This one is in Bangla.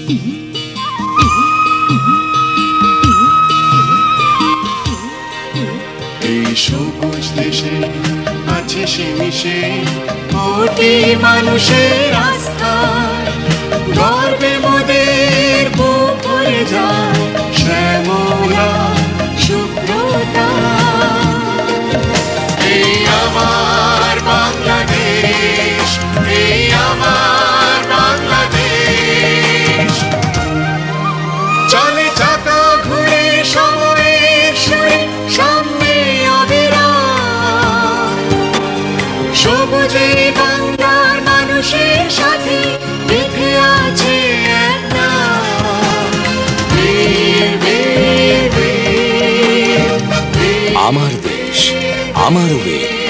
এই সবুজ দেশে আছে সে মিশে কোটি মানুষের আস্থা, গর্বে মোদের বুক ভরে যায় শ্যামলা শুভ্রতা। এই আমার বাংলাদেশ, এই আমার বাংলাদেশ, চলে চাকা ঘুরে সময়ের সুরে সামনে অবিরাম, সবুজে বাংলার মানুষের সাথে বেঁধে আছে এক নাম, বীর বীর বীর। আমার দেশ, আমার বীর।